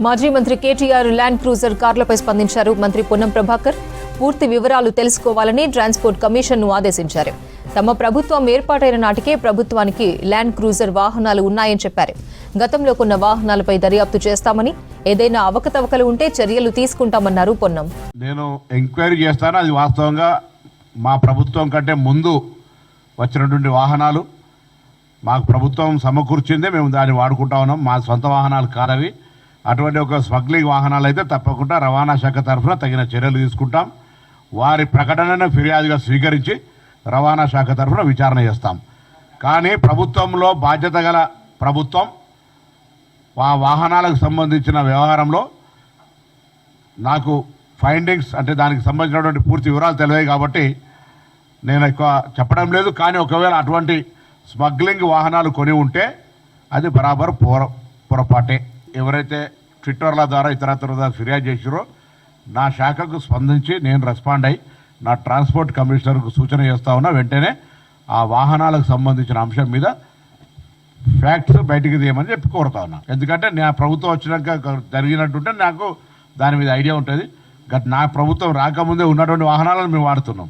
మాజీ మంత్రి KTR land cruiser కార్లపై స్పందించారు. మంత్రి పొన్నం ప్రభాకర్ పూర్తి వివరాలు తెలుసుకోవాలని ట్రాన్స్పోర్ట్ కమిషన్ను ఆదేశించారు. తమ ప్రభుత్వం ఏర్పాటైన నాటికే ప్రభుత్వానికి ల్యాండ్ క్రూజర్ వాహనాలు ఉన్నాయని చెప్పారు. గతంలో కొన్న వాహనాలపై దర్యాప్తు చేస్తామని, ఏదైనా అవకతవకలు ఉంటే చర్యలు తీసుకుంటామన్నారు పొన్నం. నేను ఎంక్వైరీ చేస్తాను. అది వాస్తవంగా మా ప్రభుత్వం కంటే ముందు వచ్చినటువంటి వాహనాలు మాకు ప్రభుత్వం సమకూర్చిందే, మేము దాన్ని వాడుకుంటా ఉన్నాం. మా సొంత వాహనాలు కాదవి. అటువంటి ఒక స్మగ్లింగ్ వాహనాలు అయితే తప్పకుండా రవాణా శాఖ తరఫున తగిన చర్యలు తీసుకుంటాం. వారి ప్రకటనను ఫిర్యాదుగా స్వీకరించి రవాణా శాఖ తరఫున విచారణ చేస్తాం. కానీ ప్రభుత్వంలో బాధ్యత గల ప్రభుత్వం ఆ వాహనాలకు సంబంధించిన వ్యవహారంలో నాకు ఫైండింగ్స్ అంటే దానికి సంబంధించినటువంటి పూర్తి వివరాలు తెలియదు కాబట్టి నేను ఎక్కువ చెప్పడం లేదు. కానీ ఒకవేళ అటువంటి స్మగ్లింగ్ వాహనాలు కొని ఉంటే అది బరాబర్ పొరపాటే. ఎవరైతే ట్విట్టర్ల ద్వారా ఇతరత్ర ఫిర్యాదు చేసారో నా శాఖకు స్పందించి నేను రెస్పాండ్ అయ్యి నా ట్రాన్స్పోర్ట్ కమిషనర్కు సూచన చేస్తా ఉన్నా. వెంటనే ఆ వాహనాలకు సంబంధించిన అంశం మీద ఫ్యాక్ట్స్ బయటికి తీయమని చెప్పి కోరుతా ఉన్నా. ఎందుకంటే నా ప్రభుత్వం వచ్చినాక జరిగినట్టుంటే నాకు దాని మీద ఐడియా ఉంటుంది. నా ప్రభుత్వం రాకముందే ఉన్నటువంటి వాహనాలను మేము వాడుతున్నాం.